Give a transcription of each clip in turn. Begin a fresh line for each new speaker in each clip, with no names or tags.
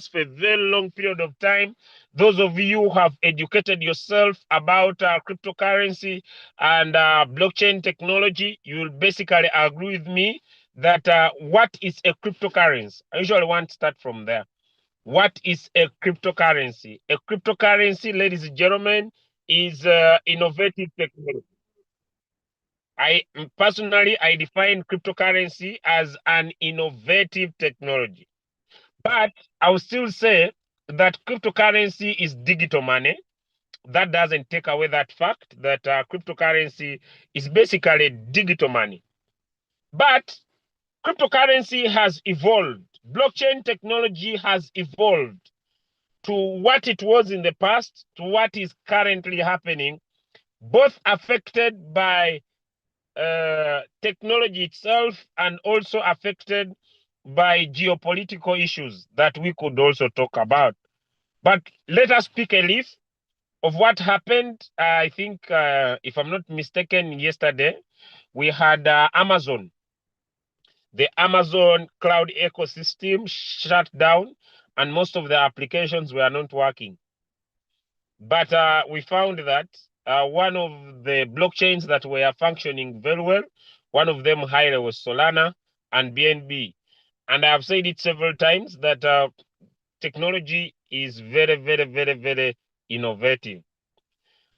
for a very long period of time. Those of you who have educated yourself about cryptocurrency and blockchain technology, you will basically agree with me that what is a cryptocurrency? I usually want to start from there. What is a cryptocurrency? A cryptocurrency, ladies and gentlemen, is innovative technology. I define cryptocurrency as an innovative technology. But I will still say that cryptocurrency is digital money. That doesn't take away that fact that cryptocurrency is basically digital money. But cryptocurrency has evolved. Blockchain technology has evolved to what it was in the past, to what is currently happening, both affected by technology itself and also affected by geopolitical issues that we could also talk about. But let us pick a leaf of what happened. I think, if I'm not mistaken, yesterday we had Amazon. The Amazon cloud ecosystem shut down and most of the applications were not working. But we found that one of the blockchains that were functioning very well, one of them highly was Solana and BNB. And I have said it several times that technology is very, very, very, very innovative.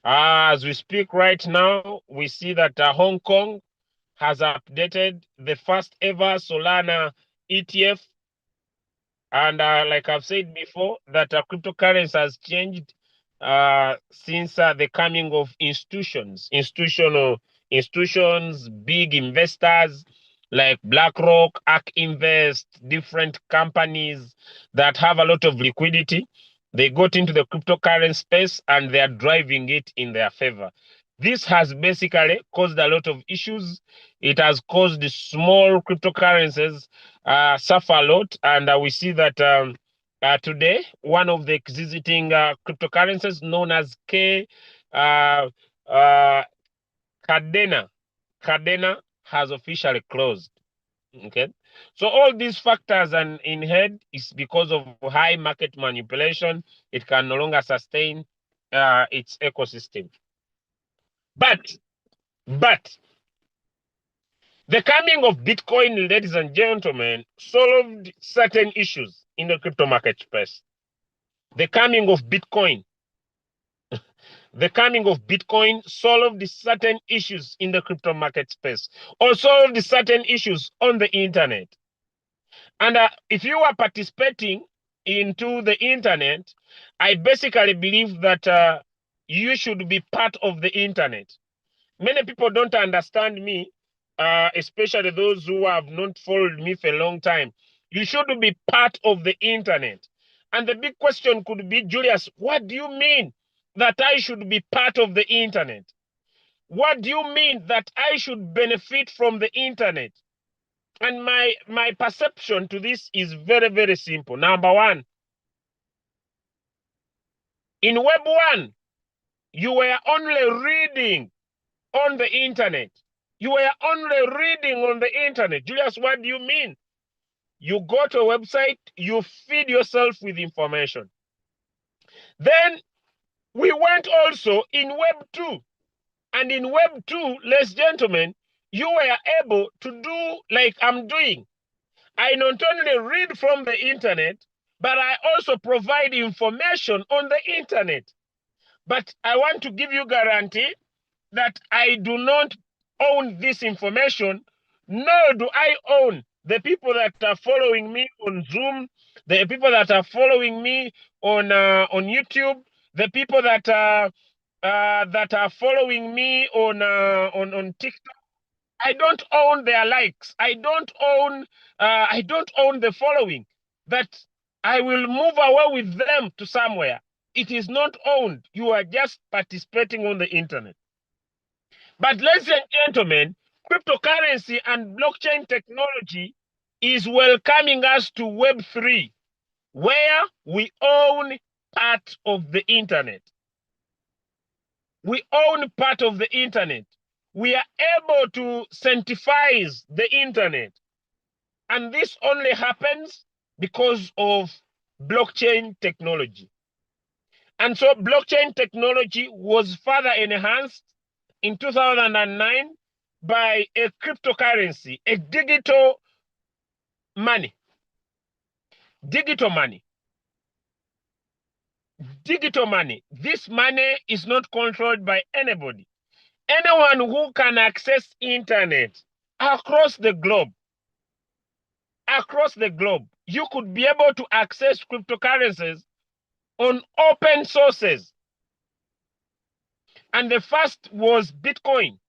As we speak right now, we see that Hong Kong has updated the first ever Solana ETF. And like I've said before, that cryptocurrency has changed since the coming of institutions, big investors like BlackRock, ARK Invest, different companies that have a lot of liquidity. They got into the cryptocurrency space and they are driving it in their favor. This has basically caused a lot of issues. It has caused small cryptocurrencies suffer a lot, and we see that today one of the existing cryptocurrencies known as uh, uh, Cardena has officially closed. Okay, so all these factors and in head is because of high market manipulation. It can no longer sustain its ecosystem. But the coming of Bitcoin, ladies and gentlemen, solved certain issues in the crypto market space. The coming of Bitcoin solved certain issues in the crypto market space, or solved certain issues on the internet. And if you are participating into the internet, I basically believe that you should be part of the internet. Many people don't understand me, especially those who have not followed me for a long time. You should be part of the internet. And the big question could be, Julius, what do you mean that I should be part of the internet? What do you mean that I should benefit from the internet? And my perception to this is very, very simple. Number one, in Web 1, you were only reading on the internet. You were only reading on the internet. Julius, what do you mean? You go to a website, you feed yourself with information. Then we went also in Web 2. And in Web 2, ladies and gentlemen, you were able to do like I'm doing. I not only read from the internet, but I also provide information on the internet. But I want to give you guarantee that I do not own this information, nor do I own the people that are following me on Zoom, the people that are following me on YouTube, the people that are following me on TikTok. I don't own their likes. I don't own the following that I will move away with them to somewhere. It is not owned. You are just participating on the internet. But ladies and gentlemen, cryptocurrency and blockchain technology is welcoming us to Web3, where we own part of the internet. We own part of the internet. We are able to sanctify the internet. And this only happens because of blockchain technology. And so blockchain technology was further enhanced in 2009 by a cryptocurrency, a digital money. Digital money. Digital money. This money is not controlled by anybody. Anyone who can access internet across the globe, you could be able to access cryptocurrencies on open sources. And the first was Bitcoin.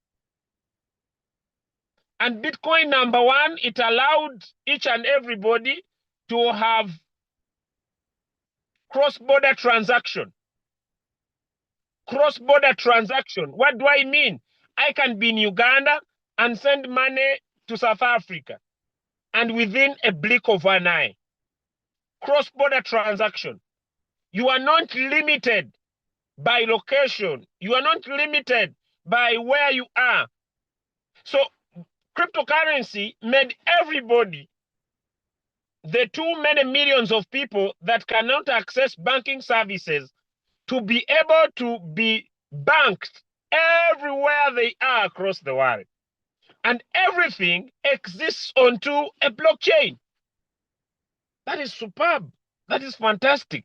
And Bitcoin, number one, it allowed each and everybody to have cross-border transaction. Cross-border transaction. What do I mean? I can be in Uganda and send money to South Africa, and within a blink of an eye. Cross-border transaction. You are not limited by location. You are not limited by where you are. So cryptocurrency made everybody, the too many millions of people that cannot access banking services, to be able to be banked everywhere they are across the world. And everything exists onto a blockchain. That is superb. That is fantastic.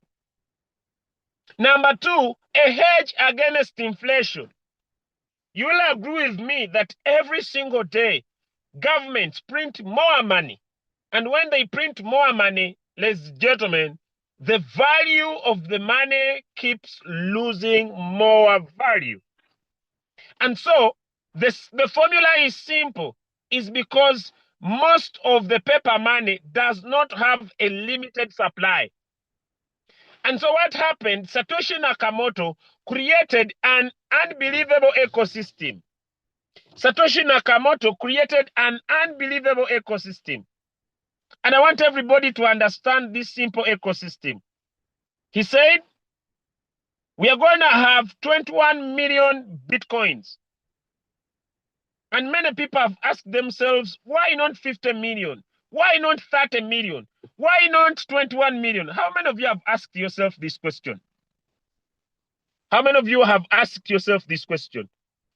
Number two, a hedge against inflation. You will agree with me that every single day, governments print more money. And when they print more money, ladies and gentlemen, the value of the money keeps losing more value. And so the formula is simple. It's because most of the paper money does not have a limited supply. And so what happened? Satoshi Nakamoto created an unbelievable ecosystem. Satoshi Nakamoto created an unbelievable ecosystem. And I want everybody to understand this simple ecosystem. He said, we are going to have 21 million Bitcoins. And many people have asked themselves, why not 50 million? Why not 30 million? Why not 21 million? How many of you have asked yourself this question? How many of you have asked yourself this question?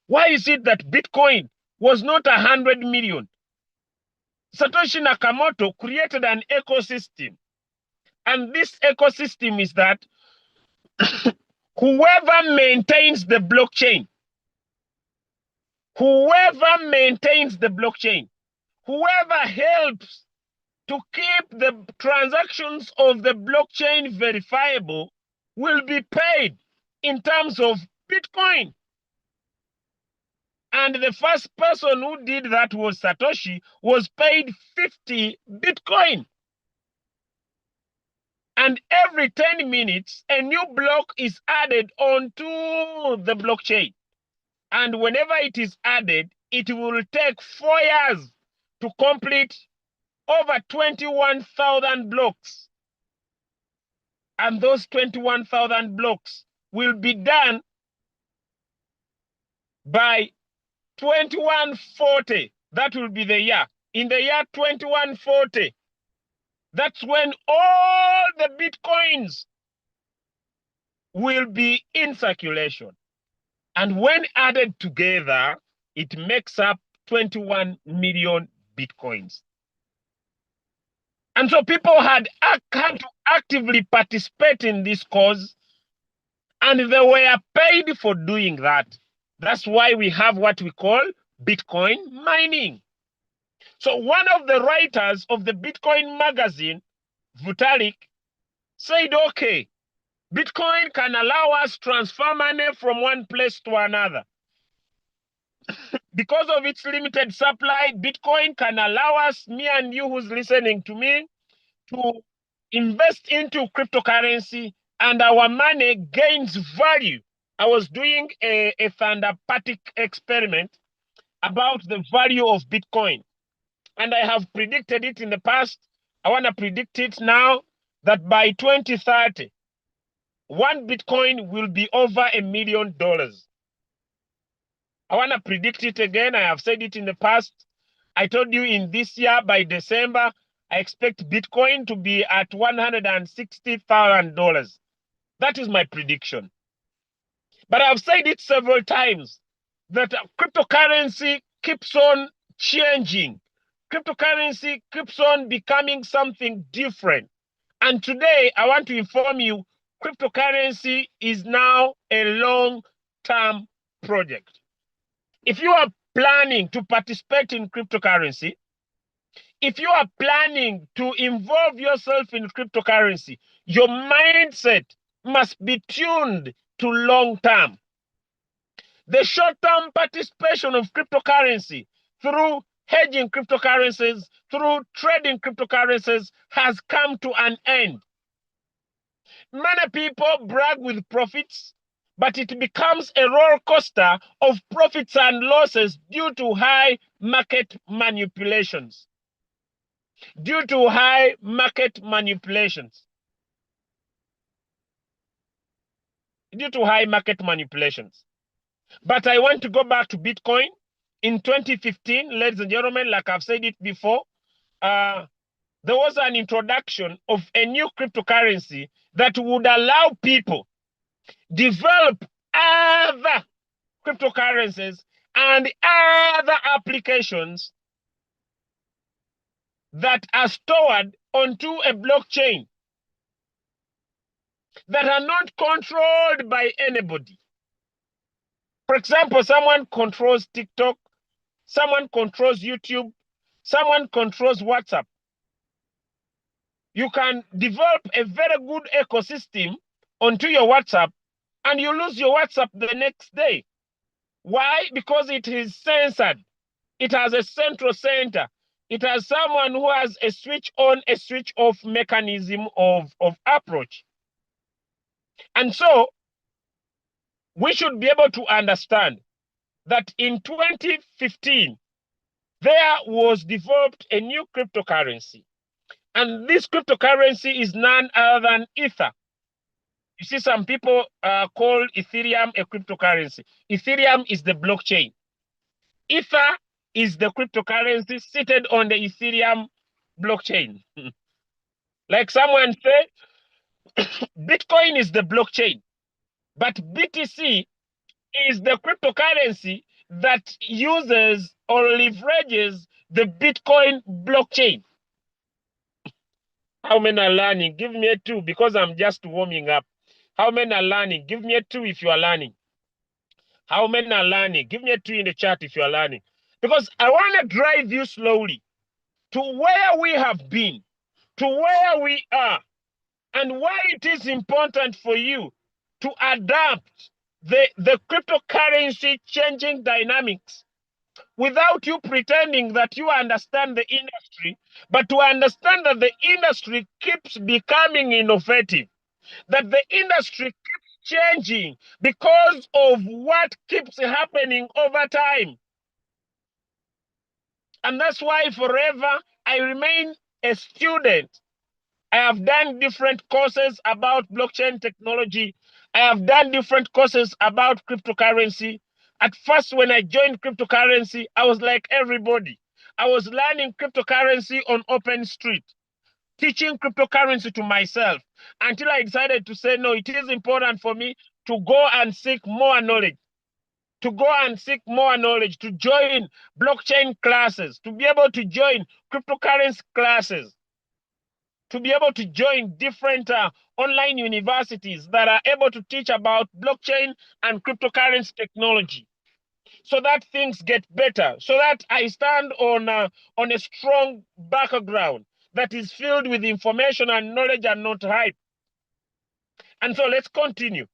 Why is it that Bitcoin was not 100 million? Satoshi Nakamoto created an ecosystem. And this ecosystem is that whoever maintains the blockchain, whoever helps to keep the transactions of the blockchain verifiable will be paid in terms of Bitcoin. And the first person who did that was Satoshi, was paid 50 Bitcoin. And every 10 minutes, a new block is added onto the blockchain. And whenever it is added, it will take 4 years to complete over 21,000 blocks. And those 21,000 blocks will be done by 2140. That will be the year. In the year 2140, that's when all the Bitcoins will be in circulation. And when added together, it makes up 21 million Bitcoins. And so people had to actively participate in this cause, and they were paid for doing that. That's why we have what we call Bitcoin mining. So one of the writers of the Bitcoin magazine, Vitalik, said, okay, Bitcoin can allow us to transfer money from one place to another. Because of its limited supply, Bitcoin can allow us, me and you who's listening to me, to invest into cryptocurrency, and our money gains value. I was doing a thunderpatic experiment about the value of Bitcoin, and I have predicted it in the past. I want to predict it now, that by 2030, one Bitcoin will be over $1 million. I want to predict it again. I have said it in the past. I told you in this year, by December, I expect Bitcoin to be at $160,000. That is my prediction. But I've said it several times that cryptocurrency keeps on changing. Cryptocurrency keeps on becoming something different. And today, I want to inform you, cryptocurrency is now a long-term project. If you are planning to participate in cryptocurrency, if you are planning to involve yourself in cryptocurrency, your mindset must be tuned to long-term. The short-term participation of cryptocurrency through hedging cryptocurrencies, through trading cryptocurrencies has come to an end. Many people brag with profits, but it becomes a roller coaster of profits and losses due to high market manipulations. Due to high market manipulations. Due to high market manipulations. But I want to go back to Bitcoin. In 2015, ladies and gentlemen, like I've said it before, there was an introduction of a new cryptocurrency that would allow people develop other cryptocurrencies and other applications that are stored onto a blockchain that are not controlled by anybody. For example, someone controls TikTok, someone controls YouTube, someone controls WhatsApp. You can develop a very good ecosystem onto your WhatsApp and you lose your WhatsApp the next day. Why? Because it is censored. It has a central center. It has someone who has a switch on, a switch off mechanism of approach. And so we should be able to understand that in 2015, there was developed a new cryptocurrency. And this cryptocurrency is none other than Ether. You see, some people call Ethereum a cryptocurrency. Ethereum is the blockchain. Ether is the cryptocurrency seated on the Ethereum blockchain. Like someone said, Bitcoin is the blockchain, but BTC is the cryptocurrency that uses or leverages the Bitcoin blockchain. How many are learning? Give me a 2 because I'm just warming up. How many are learning? Give me a 2 if you are learning. How many are learning? Give me a 2 in the chat if you are learning. Because I want to drive you slowly to where we have been, to where we are, and why it is important for you to adapt the cryptocurrency changing dynamics without you pretending that you understand the industry, but to understand that the industry keeps becoming innovative, that the industry keeps changing because of what keeps happening over time. And that's why forever I remain a student. I have done different courses about blockchain technology. I have done different courses about cryptocurrency. At first, when I joined cryptocurrency, I was like everybody. I was learning cryptocurrency on open street, teaching cryptocurrency to myself until I decided to say, no, it is important for me to go and seek more knowledge, to go and seek more knowledge, to join blockchain classes, to be able to join cryptocurrency classes, to be able to join different online universities that are able to teach about blockchain and cryptocurrency technology, so that things get better, so that I stand on a strong background that is filled with information and knowledge and not hype. And so let's continue.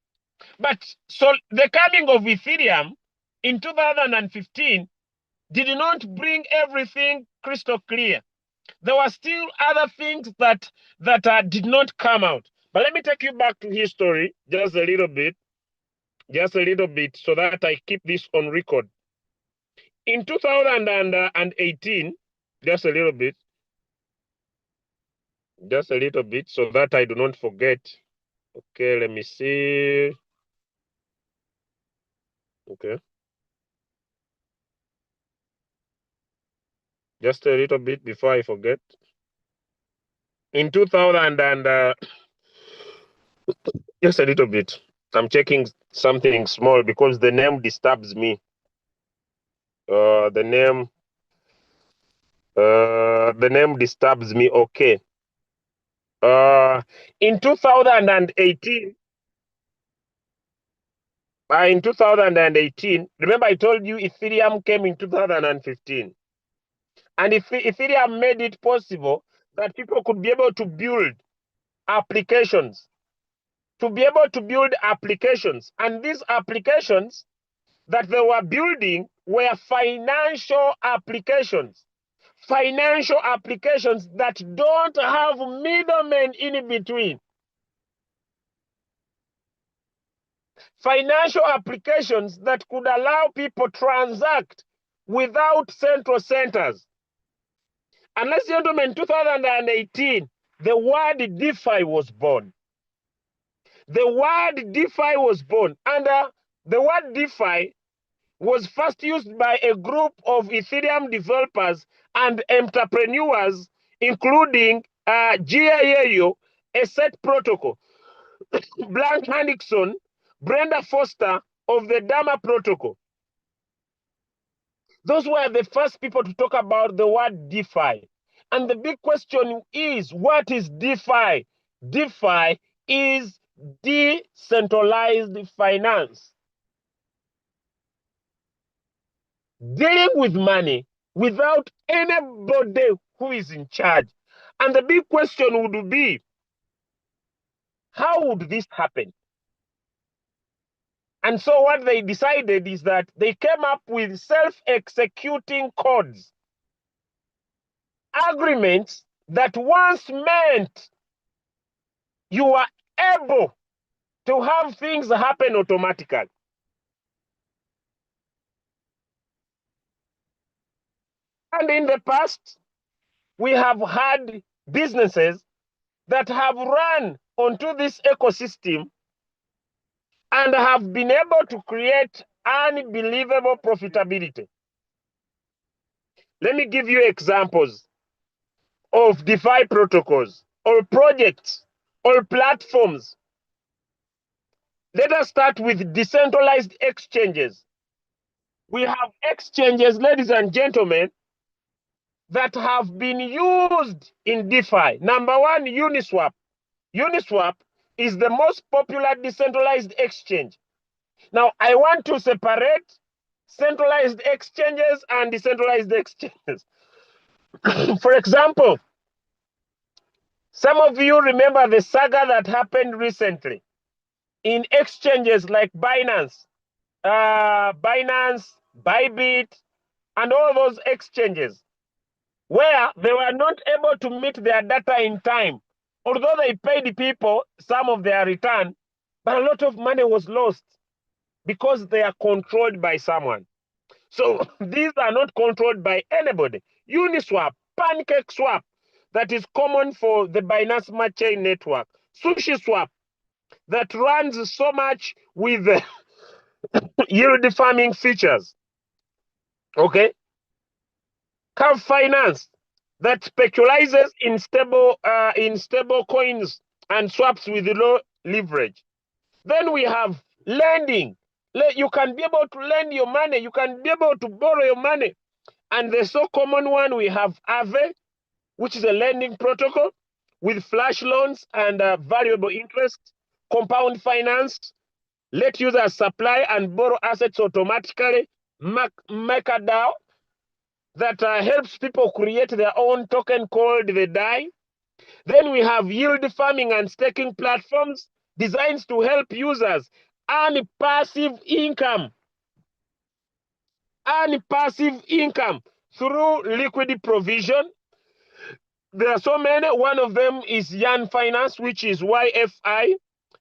But so the coming of Ethereum in 2015 did not bring everything crystal clear. There were still other things that did not come out. But let me take you back to history just a little bit, so that I keep this on record. In 2018, just a little bit, so that I do not forget. Okay, let me see. Okay. Just a little bit before I forget. in 2000 and just a little bit. I'm checking something small because the name disturbs me. The name disturbs me. Okay. In 2018, remember I told you Ethereum came in 2015. And if Ethereum made it possible that people could be able to build applications, And these applications that they were building were financial applications that don't have middlemen in between. Financial applications that could allow people transact without central centers. And ladies and gentlemen, in 2018, the word DeFi was born. The word DeFi was born. And the word DeFi was first used by a group of Ethereum developers and entrepreneurs, including GIAO, Asset Protocol, Blank Hannickson, Brenda Foster of the Dama Protocol. Those were the first people to talk about the word DeFi. And the big question is, what is DeFi? DeFi is decentralized finance. Dealing with money without anybody who is in charge. And the big question would be, how would this happen? And so what they decided is that they came up with self-executing codes, agreements that once meant you were able to have things happen automatically. And in the past, we have had businesses that have run onto this ecosystem and have been able to create unbelievable profitability. Let me give you examples of DeFi protocols or projects or platforms. Let us start with decentralized exchanges. We have exchanges, ladies and gentlemen, that have been used in DeFi. Number one, Uniswap. Uniswap is the most popular decentralized exchange. Now, I want to separate centralized exchanges and decentralized exchanges. For example, some of you remember the saga that happened recently in exchanges like Binance, Bybit, and all those exchanges, where they were not able to meet their data in time. Although they paid people some of their return, but a lot of money was lost because they are controlled by someone. So these are not controlled by anybody. Uniswap, PancakeSwap, that is common for the Binance Smart Chain network. SushiSwap, that runs so much with yield farming features. Okay. Curve Finance, that specializes in stable coins and swaps with low leverage. Then we have lending. You can be able to lend your money. You can be able to borrow your money. And the so common one, we have Aave, which is a lending protocol with flash loans and variable interest, compound finance, let users supply and borrow assets automatically, MakerDAO, that helps people create their own token called the DAI. Then we have yield farming and staking platforms designed to help users earn passive income through liquidity provision. There are so many. One of them is Yan Finance, which is YFI,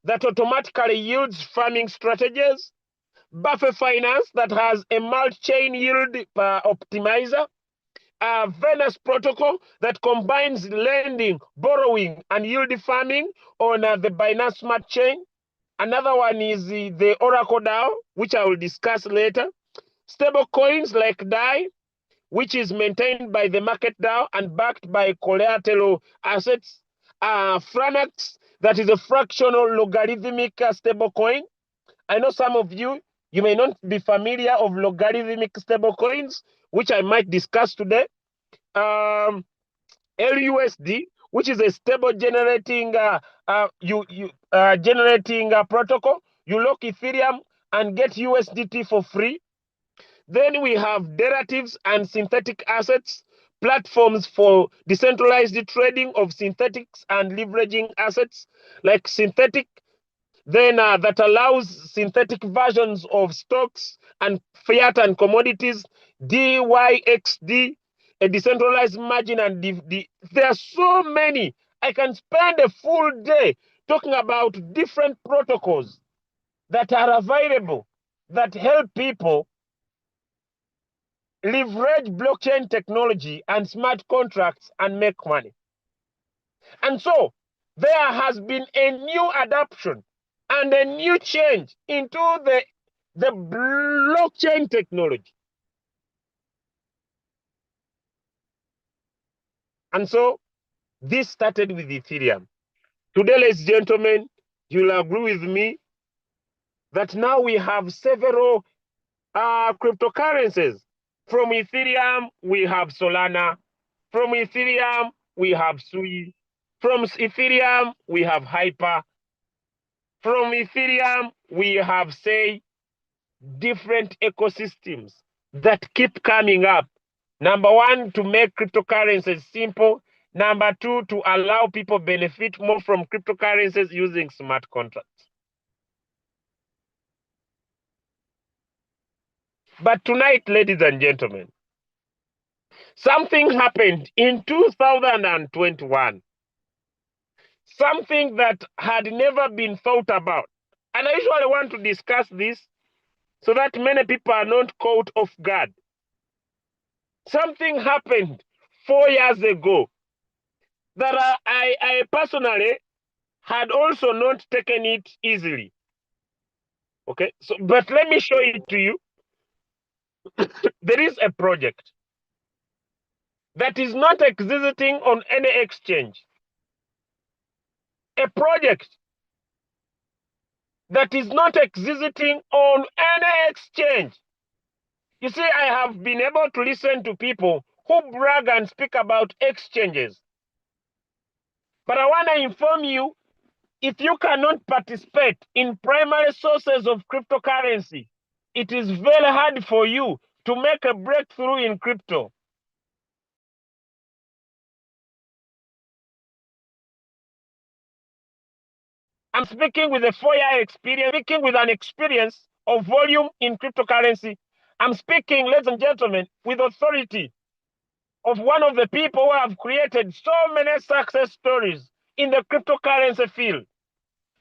that automatically yields farming strategies. Buffer Finance, that has a multi-chain yield optimizer. Venus Protocol, that combines lending, borrowing, and yield farming on the Binance Smart Chain. Another one is the Oracle DAO, which I will discuss later. Stable coins like DAI, which is maintained by the market DAO and backed by collateral assets. Franax, that is a fractional logarithmic stablecoin. I know some of you may not be familiar of logarithmic stablecoins, which I might discuss today. LUSD, which is a stable generating protocol. You lock Ethereum and get USDT for free. Then we have derivatives and synthetic assets, platforms for decentralized trading of synthetics and leveraging assets like synthetic, then that allows synthetic versions of stocks and fiat and commodities, DYXD, a decentralized margin, and there are so many. I can spend a full day talking about different protocols that are available that help people leverage blockchain technology and smart contracts and make money. And so there has been a new adoption and a new change into the blockchain technology. And so this started with Ethereum. Today, ladies and gentlemen, you'll agree with me that now we have several cryptocurrencies. From Ethereum, we have Solana. From Ethereum, we have Sui. From Ethereum, we have Hyper. From Ethereum, we have, say, different ecosystems that keep coming up. Number one, to make cryptocurrencies simple. Number two, to allow people benefit more from cryptocurrencies using smart contracts. But tonight, ladies and gentlemen, something happened in 2021. Something that had never been thought about. And I usually want to discuss this so that many people are not caught off guard. Something happened 4 years ago that I personally had also not taken it easily. Okay, so but let me show it to you. There is a project that is not existing on any exchange. A project that is not existing on any exchange. You see, I have been able to listen to people who brag and speak about exchanges. But I want to inform you, if you cannot participate in primary sources of cryptocurrency, it is very hard for you to make a breakthrough in crypto. I'm speaking with a 4-year experience, speaking with an experience of volume in cryptocurrency. I'm speaking, ladies and gentlemen, with authority of one of the people who have created so many success stories in the cryptocurrency field.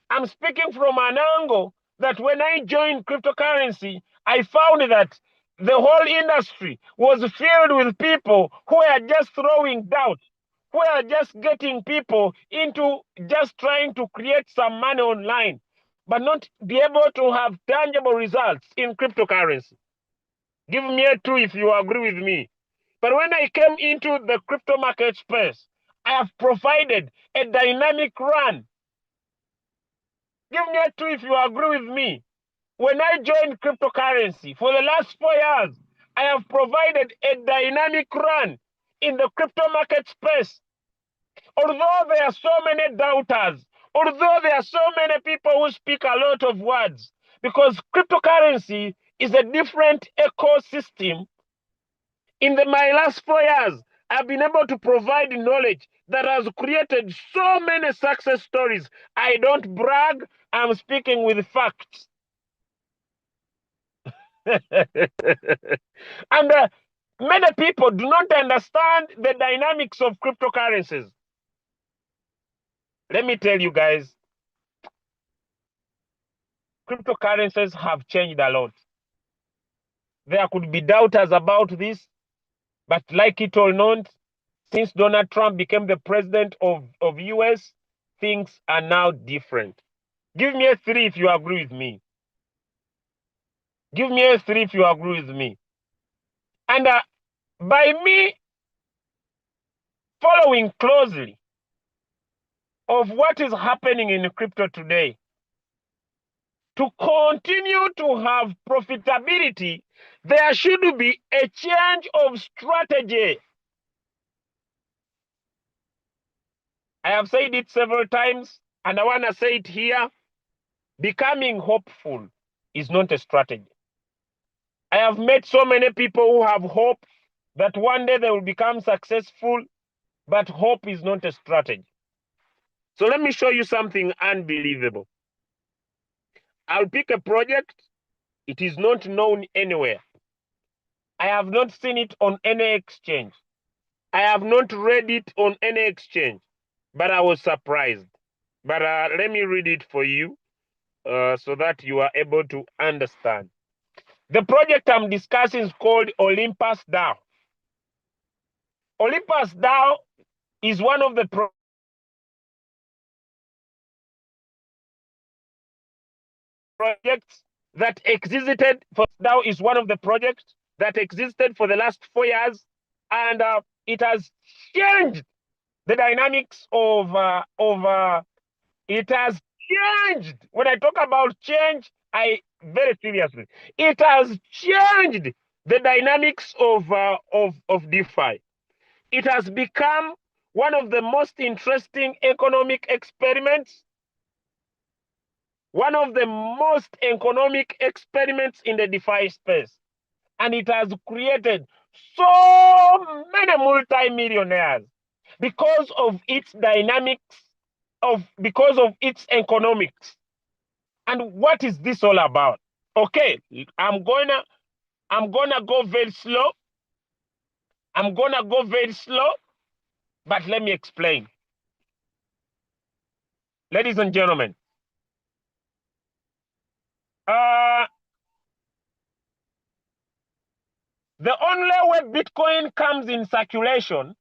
I'm speaking from an angle that when I joined cryptocurrency, I found that the whole industry was filled with people who are just throwing doubt, who are just getting people into just trying to create some money online, but not be able to have tangible results in cryptocurrency. Give me a 2 if you agree with me. But when I came into the crypto market space, I have provided a dynamic run. Give me a 2 if you agree with me. When I joined cryptocurrency for the last 4 years, I have provided a dynamic run in the crypto market space. Although there are so many doubters, although there are so many people who speak a lot of words, because cryptocurrency is a different ecosystem. In my last 4 years, I've been able to provide knowledge that has created so many success stories. I don't brag, I'm speaking with facts. And many people do not understand the dynamics of cryptocurrencies. Let me tell you guys, cryptocurrencies have changed a lot. There could be doubters about this, but like it or not, since Donald Trump became the president of US, things are now different. Give me a 3 if you agree with me. Give me a 3 if you agree with me. And by me following closely of what is happening in crypto today. To continue to have profitability, there should be a change of strategy. I have said it several times, and I want to say it here. Becoming hopeful is not a strategy. I have met so many people who have hope that one day they will become successful, but hope is not a strategy. So let me show you something unbelievable. I'll pick a project. It is not known anywhere. I have not seen it on any exchange. I have not read it on any exchange, but I was surprised. But let me read it for you so that you are able to understand. The project I'm discussing is called Olympus DAO. Olympus DAO is one of the projects that existed for DAO is one of the projects that existed for the last 4 years, and it has changed the dynamics of it has changed. When I talk about change, I very seriously. It has changed the dynamics of DeFi. It has become one of the most interesting economic experiments, one of the most economic experiments in the DeFi space. And it has created so many multimillionaires because of its dynamics, because of its economics. And what is this all about? Okay, I'm gonna go very slow. I'm gonna go very slow, but let me explain. Ladies and gentlemen, the only way Bitcoin comes in circulation,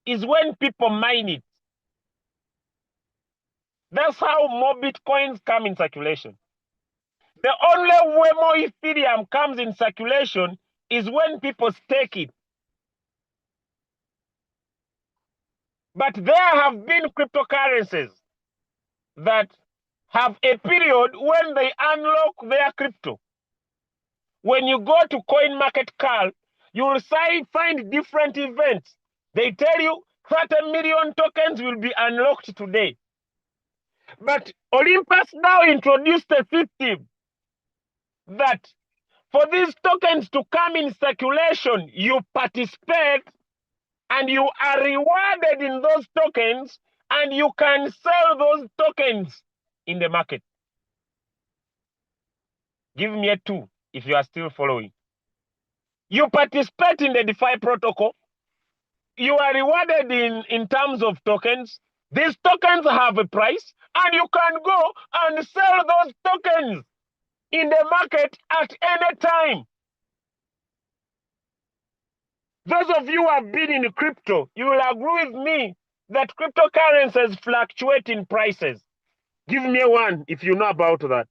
is when people mine it. That's how more Bitcoins come in circulation. The only way more Ethereum comes in circulation is when people stake it. But there have been cryptocurrencies that have a period when they unlock their crypto. When you go to CoinMarketCap, you will find different events. They tell you 30 million tokens will be unlocked today. But Olympus now introduced a system that for these tokens to come in circulation, you participate and you are rewarded in those tokens, and you can sell those tokens in the market. Give me a 2 if you are still following. You participate in the DeFi protocol. You are rewarded in terms of tokens. These tokens have a price, and you can go and sell those tokens in the market at any time. Those of you who have been in crypto, you will agree with me that cryptocurrencies fluctuate in prices. Give me a 1 if you know about that.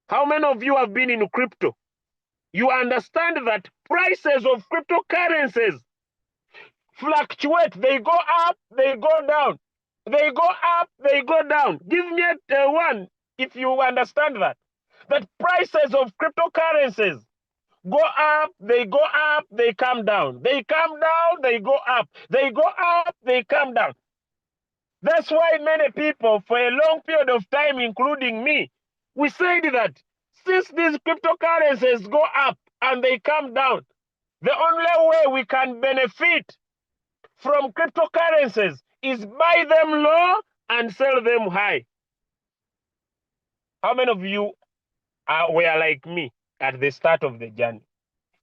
How many of you have been in crypto? You understand that prices of cryptocurrencies fluctuate. They go up, they go down. They go up, they go down. Give me a 1 if you understand that. That prices of cryptocurrencies go up, they come down. They come down, they go up. They go up, they come down. That's why many people, for a long period of time, including me, we said that since these cryptocurrencies go up and they come down, the only way we can benefit from cryptocurrencies is buy them low and sell them high. How many of you were like me at the start of the journey?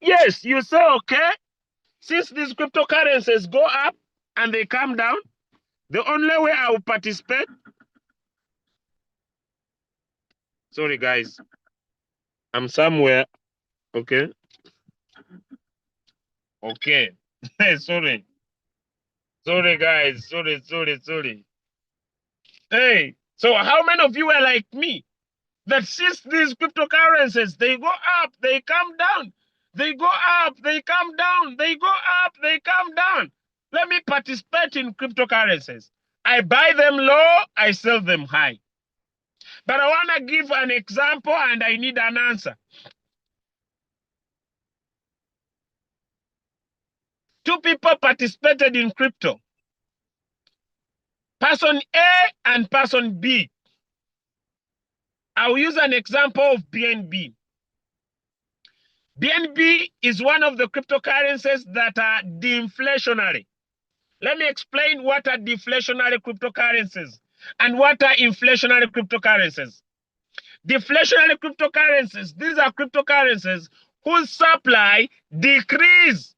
Yes, you say, okay, since these cryptocurrencies go up and they come down, the only way I will participate. Sorry, guys. I'm somewhere. Okay. Okay. Sorry. Sorry, guys. Sorry. Hey, so how many of you are like me? That since these cryptocurrencies, they go up, they come down. They go up, they come down, they go up, they come down. Let me participate in cryptocurrencies. I buy them low, I sell them high. But I want to give an example and I need an answer. Two people participated in crypto. Person A and person B. I'll use an example of BNB. BNB is one of the cryptocurrencies that are deflationary. Let me explain what are deflationary cryptocurrencies and what are inflationary cryptocurrencies. Deflationary cryptocurrencies, these are cryptocurrencies whose supply decreases.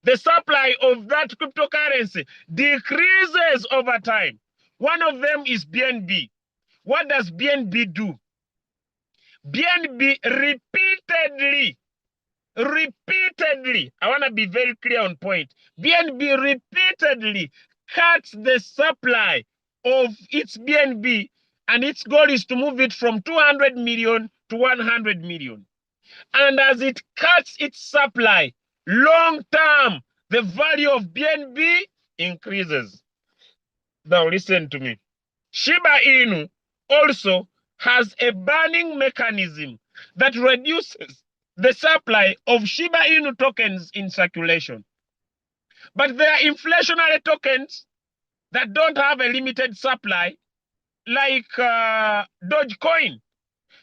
The supply of that cryptocurrency decreases over time. One of them is BNB. What does BNB do? BNB repeatedly, I want to be very clear on point. BNB repeatedly cuts the supply of its BNB, and its goal is to move it from 200 million to 100 million. And as it cuts its supply, long term, the value of BNB increases. Now listen to me. Shiba Inu also has a burning mechanism that reduces the supply of Shiba Inu tokens in circulation. But there are inflationary tokens that don't have a limited supply, like Dogecoin.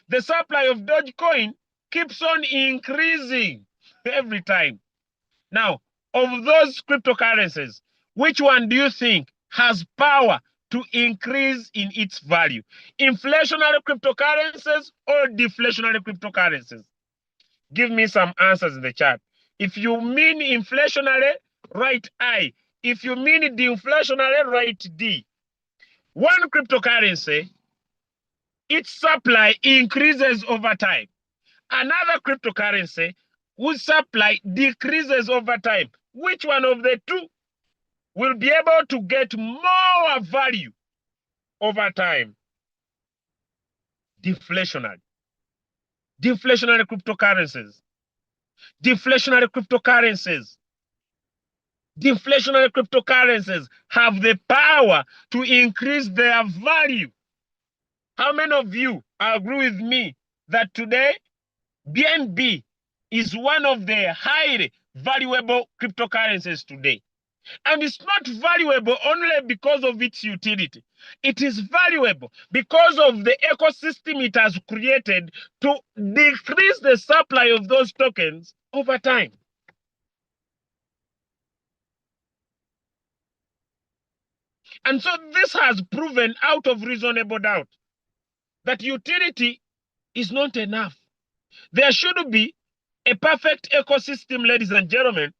The supply of Dogecoin keeps on increasing every time. Now, of those cryptocurrencies, which one do you think has power to increase in its value? Inflationary cryptocurrencies or deflationary cryptocurrencies? Give me some answers in the chat. If you mean inflationary, write I. If you mean deflationary, write D. One cryptocurrency, its supply increases over time. Another cryptocurrency whose supply decreases over time. Which one of the two will be able to get more value over time? Deflationary. Deflationary cryptocurrencies. Deflationary cryptocurrencies. Deflationary cryptocurrencies have the power to increase their value. How many of you agree with me that today BNB is one of the highly valuable cryptocurrencies today? And it's not valuable only because of its utility. It is valuable because of the ecosystem it has created to decrease the supply of those tokens over time. And so this has proven out of reasonable doubt that utility is not enough. There should be a perfect ecosystem, ladies and gentlemen,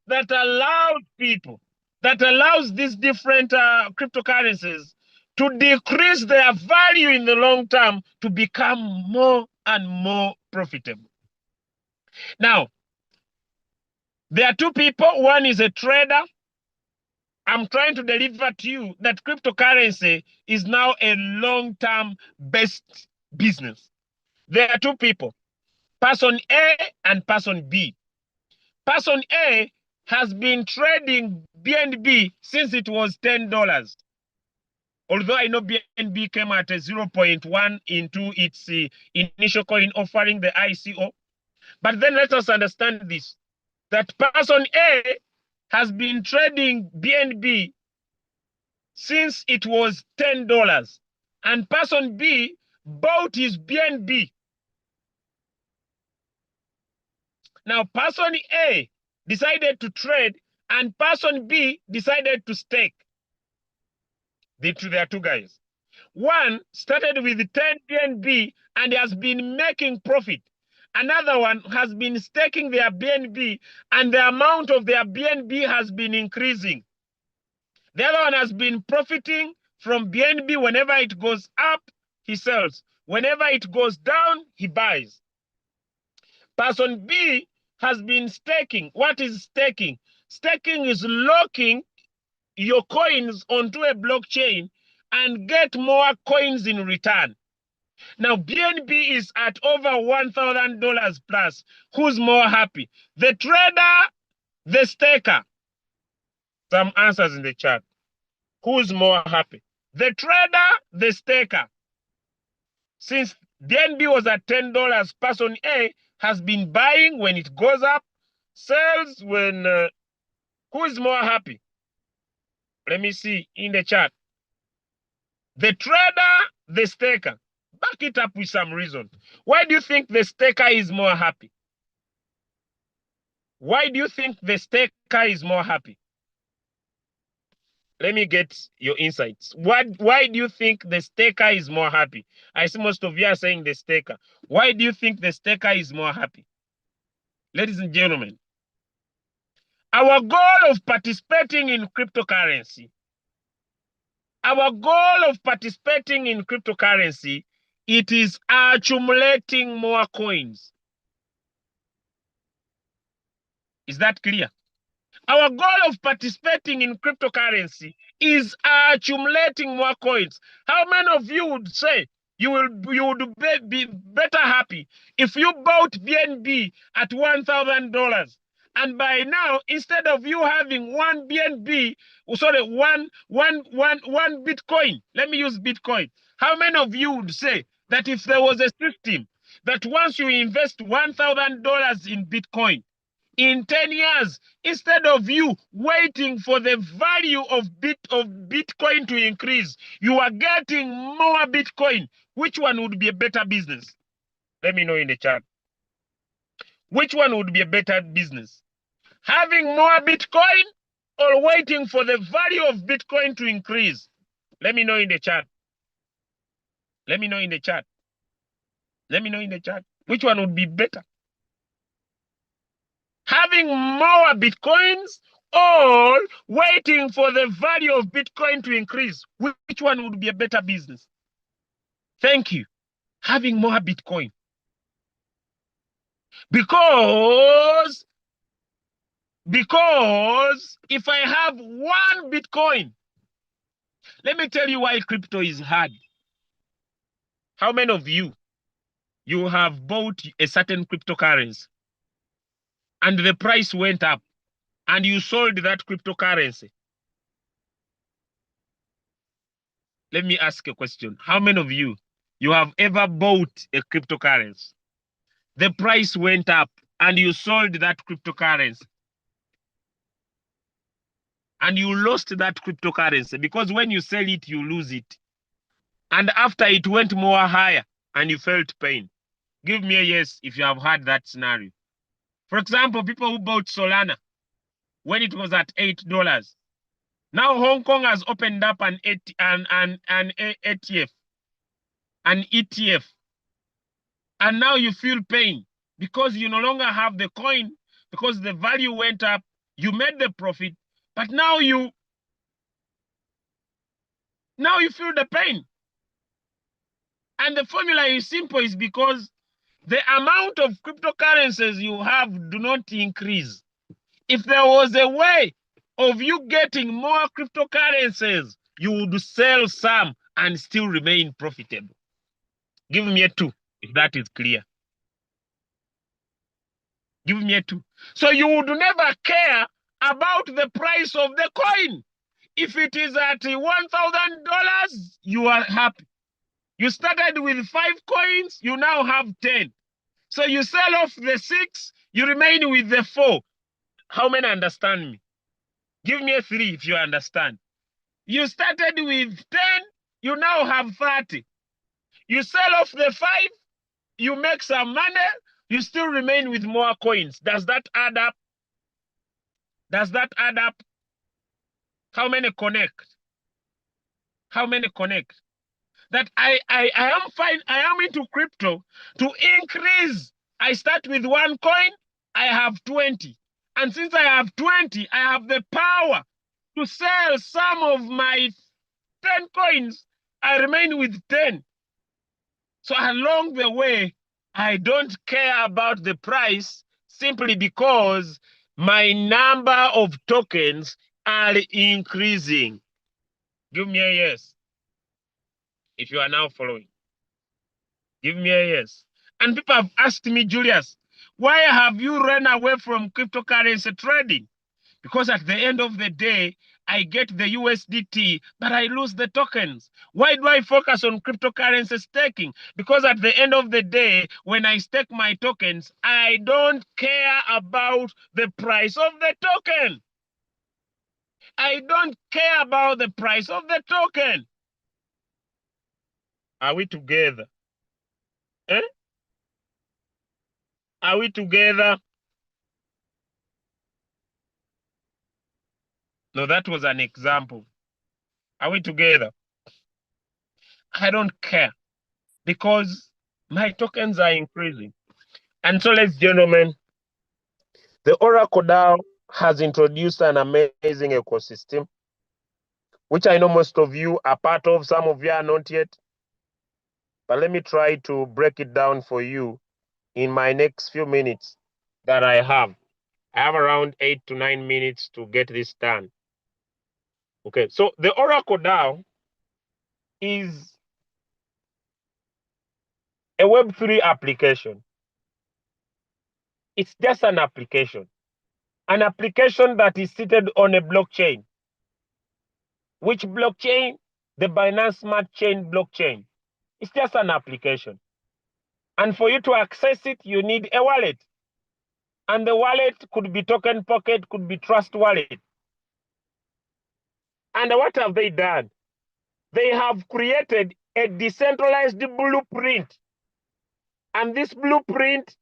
that allows people, that allows these different cryptocurrencies to decrease their value in the long term to become more and more profitable. Now, there are two people. One is a trader. I'm trying to deliver to you that cryptocurrency is now a long-term based business. There are two people, person A and person B. Person A has been trading BNB since it was $10. Although I know BNB came at a 0.1 into its initial coin offering, the ICO. But then let us understand this, that person A has been trading BNB since it was $10. And person B bought his BNB. Now, person A decided to trade and person B decided to stake. There are two guys. One started with 10 BNB and has been making profit. Another one has been staking their BNB and the amount of their BNB has been increasing. The other one has been profiting from BNB. Whenever it goes up, he sells. Whenever it goes down, he buys. Person B has been staking. What is staking? Staking is locking your coins onto a blockchain and get more coins in return. Now, BNB is at over $1,000 plus. Who's more happy? The trader, the staker? Some answers in the chat. Who's more happy? The trader, the staker? Since BNB was at $10, person A has been buying when it goes up, sells when... who is more happy? Let me see in the chat. The trader, the staker? Back it up with some reason. Why do you think the staker is more happy? Why do you think the staker is more happy? Let me get your insights. Why do you think the staker is more happy? I see most of you are saying the staker. Why do you think the staker is more happy? Ladies and gentlemen, our goal of participating in cryptocurrency, it is accumulating more coins. Is that clear? Our goal of participating in cryptocurrency is accumulating more coins. How many of you would say you would be better happy if you bought BNB at $1,000, and by now, instead of you having one BNB, one Bitcoin, let me use Bitcoin. How many of you would say that if there was a system that once you invest $1,000 in Bitcoin, in 10 years, instead of you waiting for the value of Bitcoin to increase, you are getting more Bitcoin? Which one would be a better business? Let me know in the chat. Which one would be a better business? Having more Bitcoin or waiting for the value of Bitcoin to increase? Let me know in the chat. Let me know in the chat. Let me know in the chat. Which one would be better? Having more Bitcoins or waiting for the value of Bitcoin to increase? Which one would be a better business? Thank you. Having more Bitcoin. Because if I have one Bitcoin, let me tell you why crypto is hard. How many of you have bought a certain cryptocurrency and the price went up and you sold that cryptocurrency? Let me ask a question. How many of you have ever bought a cryptocurrency, the price went up and you sold that cryptocurrency and you lost that cryptocurrency? Because when you sell it, you lose it. And after it went more higher and you felt pain. Give me a yes if you have had that scenario. For example, people who bought Solana when it was at $8. Now Hong Kong has opened up an ETF, and now you feel pain because you no longer have the coin because the value went up. You made the profit, but now you feel the pain. And the formula is simple, is because the amount of cryptocurrencies you have do not increase. If there was a way of you getting more cryptocurrencies, you would sell some and still remain profitable. Give me a 2 if that is clear. Give me a 2. So you would never care about the price of the coin. If it is at $1,000, you are happy. You started with 5 coins, you now have 10. So you sell off the 6, you remain with the 4. How many understand me? Give me a 3 if you understand. You started with 10, you now have 30. You sell off the 5, you make some money, you still remain with more coins. Does that add up? Does that add up? How many connect? How many connect? That I am fine, I am into crypto to increase. I start with 1 coin, I have 20. And since I have 20, I have the power to sell some of my 10 coins. I remain with 10. So along the way, I don't care about the price simply because my number of tokens are increasing. Give me a yes if you are now following. Give me a yes. And people have asked me, Julius, why have you run away from cryptocurrency trading? Because at the end of the day, I get the USDT, but I lose the tokens. Why do I focus on cryptocurrency staking? Because at the end of the day, when I stake my tokens, I don't care about the price of the token. I don't care about the price of the token. Are we together? Eh? Are we together? No, that was an example. Are we together? I don't care because my tokens are increasing. And so, ladies and gentlemen, the Oracle DAO has introduced an amazing ecosystem, which I know most of you are part of. Some of you are not yet. But let me try to break it down for you in my next few minutes that I have. I have around 8 to 9 minutes to get this done. Okay, so the Oracle DAO is a Web3 application. It's just an application that is seated on a blockchain. Which blockchain? The Binance Smart Chain blockchain. It's just an application. And for you to access it, you need a wallet. And the wallet could be Token Pocket, could be Trust Wallet. And what have they done? They have created a decentralized blueprint. And this blueprint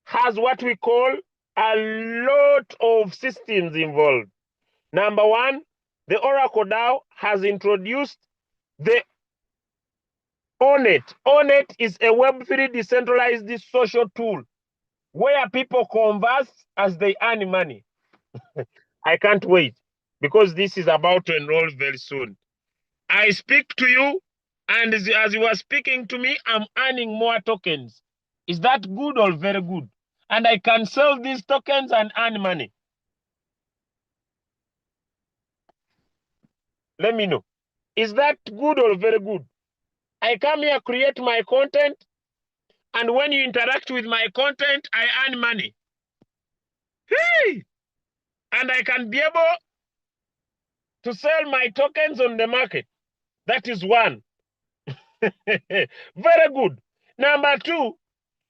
has what we call a lot of systems involved. Number one, the Oracle DAO has introduced the Onet. Onet is a Web3 decentralized social tool where people converse as they earn money. I can't wait because this is about to enroll very soon. I speak to you, and as you are speaking to me, I'm earning more tokens. Is that good or very good? And I can sell these tokens and earn money. Let me know. Is that good or very good? I come here, create my content, and when you interact with my content, I earn money. Hey! And I can be able to sell my tokens on the market. That is one. Very good. Number two,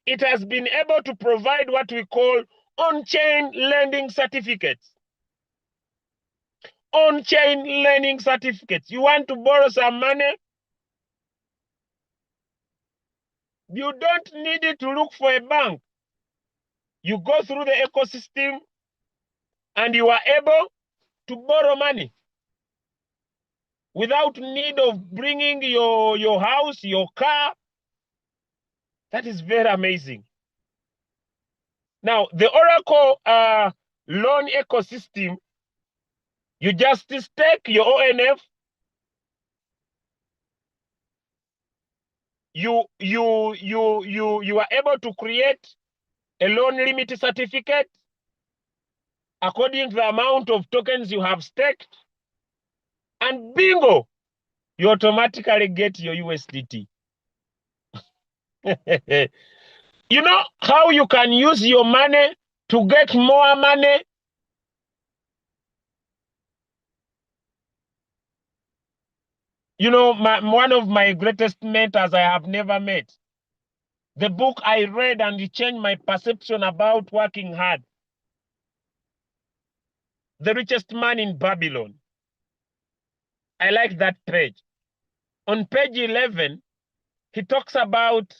it has been able to provide what we call on-chain lending certificates. On-chain lending certificates. You want to borrow some money? You don't need it to look for a bank. You go through the ecosystem and you are able to borrow money without need of bringing your house, your car. That is very amazing. Now, the Oracle loan ecosystem, you just stake your ONF. You are able to create a loan limit certificate according to the amount of tokens you have staked. And bingo, you automatically get your USDT. You know how you can use your money to get more money? You know, one of my greatest mentors I have never met. The book I read and it changed my perception about working hard. The Richest Man in Babylon. I like that page. On page 11, he talks about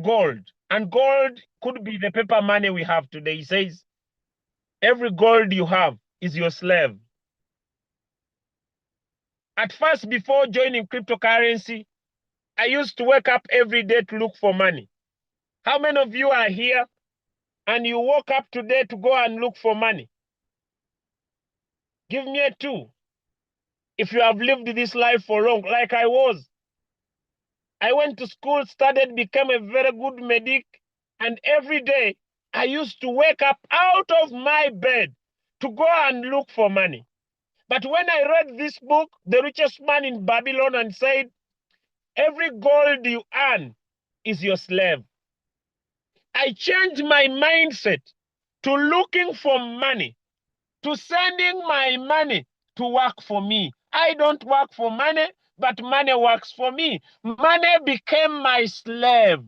gold. And gold could be the paper money we have today. He says, every gold you have is your slave. At first, before joining cryptocurrency, I used to wake up every day to look for money. How many of you are here and you woke up today to go and look for money? Give me a 2. If you have lived this life for long, like I was. I went to school, studied, became a very good medic, and every day I used to wake up out of my bed to go and look for money. But when I read this book, The Richest Man in Babylon, and said, Every gold you earn is your slave. I changed my mindset to looking for money, to sending my money to work for me. I don't work for money, but money works for me. Money became my slave.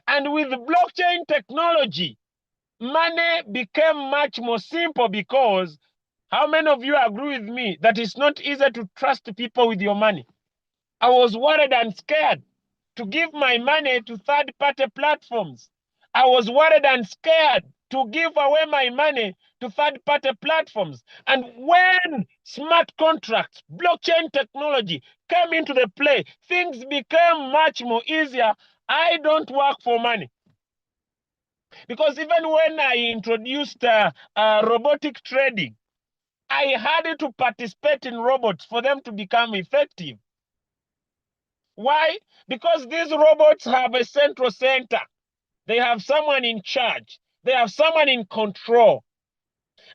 And with blockchain technology, money became much more simple, because how many of you agree with me that it's not easy to trust people with your money? I was worried and scared to give my money to third-party platforms. I was worried and scared to give away my money to third-party platforms. And when smart contracts, blockchain technology came into the play, things became much more easier. I don't work for money. Because even when I introduced robotic trading, I had to participate in robots for them to become effective. Why? Because these robots have a central center. They have someone in charge. They have someone in control.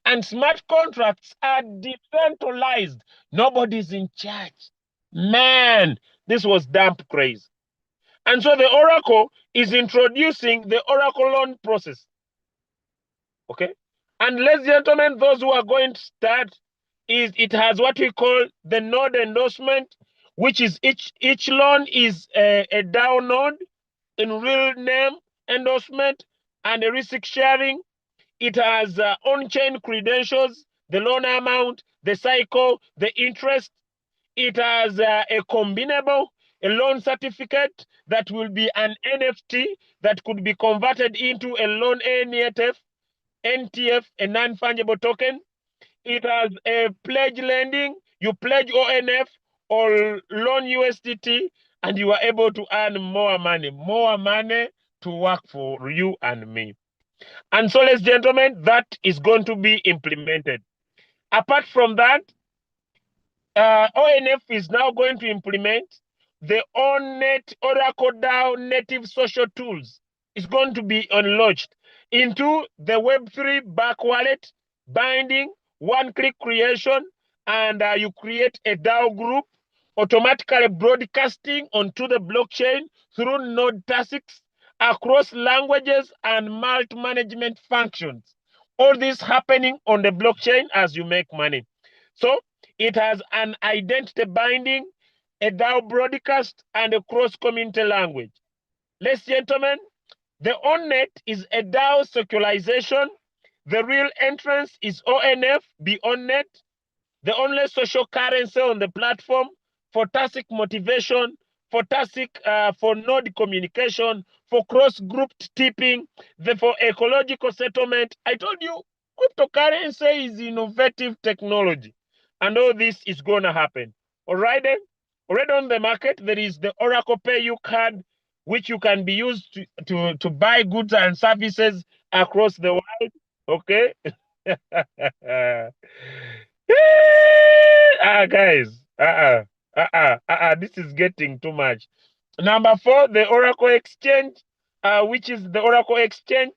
And smart contracts are decentralized. Nobody's in charge. Man, this was damn crazy. And so the Oracle is introducing the Oracle loan process. Okay? And ladies and gentlemen, those who are going to start, it has what we call the node endorsement, which is each loan is a DAO node in real name endorsement and a risk sharing. It has on-chain credentials, the loan amount, the cycle, the interest. It has a combinable, a loan certificate that will be an NFT that could be converted into a loan NTF, a non-fungible token. It has a pledge lending. You pledge ONF or loan USDT, and you are able to earn more money to work for you and me. And so, ladies and gentlemen, that is going to be implemented. Apart from that, ONF is now going to implement the OnNet Oracle DAO native social tools. It's going to be unlaunched into the Web3 back wallet, binding, one-click creation, and you create a DAO group, automatically broadcasting onto the blockchain through node tasks across languages and multi-management functions. All this happening on the blockchain as you make money. So it has an identity binding, a DAO broadcast, and a cross-community language. Ladies and gentlemen, the OnNet is a DAO circularization. The real entrance is ONF, be OnNet, the only social currency on the platform for tacit motivation, for node communication, for cross-group tipping, for ecological settlement. I told you, cryptocurrency is innovative technology, and all this is going to happen. All right, then. Already on the market, there is the Oracle Pay You card, which you can be used to buy goods and services across the world. Okay. Guys, this is getting too much. Number 4, the Oracle Exchange, which is the Oracle Exchange.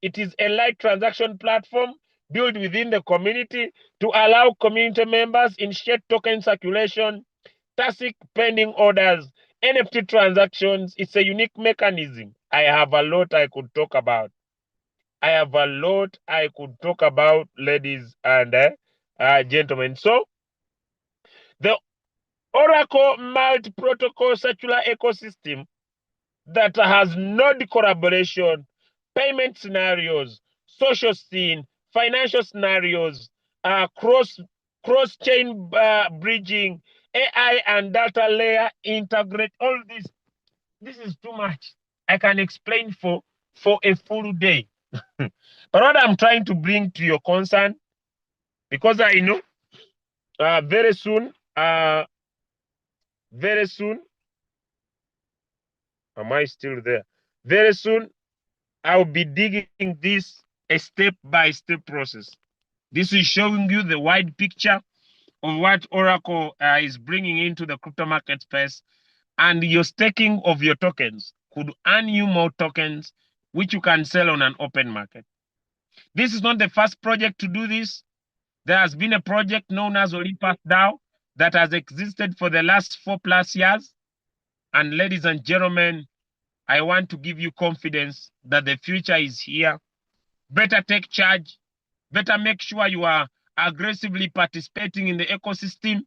It is a light transaction platform built within the community to allow community members initiate token circulation, tacit pending orders, NFT transactions. It's a unique mechanism. I have a lot I could talk about. Ladies and gentlemen. So, the Oracle multi-protocol circular ecosystem that has node collaboration, payment scenarios, social scene, financial scenarios, cross-chain bridging, AI and data layer integrate, all this. This is too much. I can explain for a full day. But what I'm trying to bring to your concern, because I know very soon, am I still there? Very soon, I'll be digging this a step-by-step process. This is showing you the wide picture of what Oracle is bringing into the crypto market space, and your staking of your tokens could earn you more tokens, which you can sell on an open market. This is not the first project to do this. There has been a project known as Olympus DAO that has existed for the last 4+ years. And ladies and gentlemen, I want to give you confidence that the future is here. Better take charge. Better make sure you are aggressively participating in the ecosystem.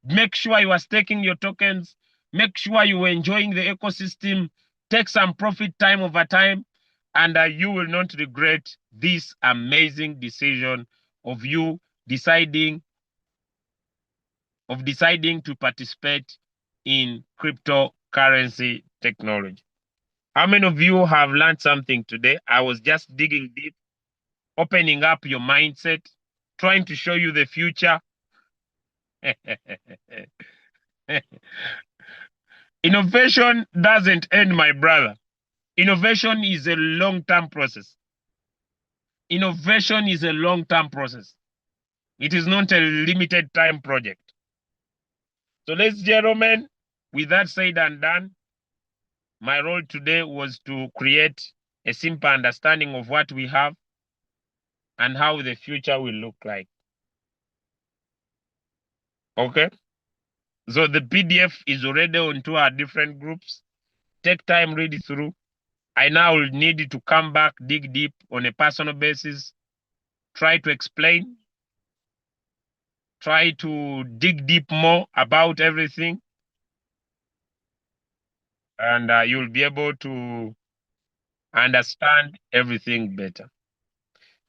Make sure you are staking your tokens. Make sure you are enjoying the ecosystem. Take some profit time over time, and you will not regret this amazing decision of you deciding to participate in cryptocurrency technology. How many of you have learned something today? I was just digging deep, opening up your mindset, trying to show you the future. Innovation doesn't end, my brother. Innovation is a long-term process. Innovation is a long-term process. It is not a limited time project. So ladies and gentlemen, with that said and done, my role today was to create a simple understanding of what we have and how the future will look like. Okay? So the PDF is already onto our different groups. Take time, read it through. I now will need to come back, dig deep on a personal basis, try to explain, try to dig deep more about everything, and you'll be able to understand everything better.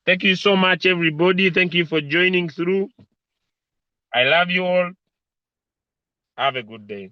Thank you so much, everybody. Thank you for joining through. I love you all. Have a good day.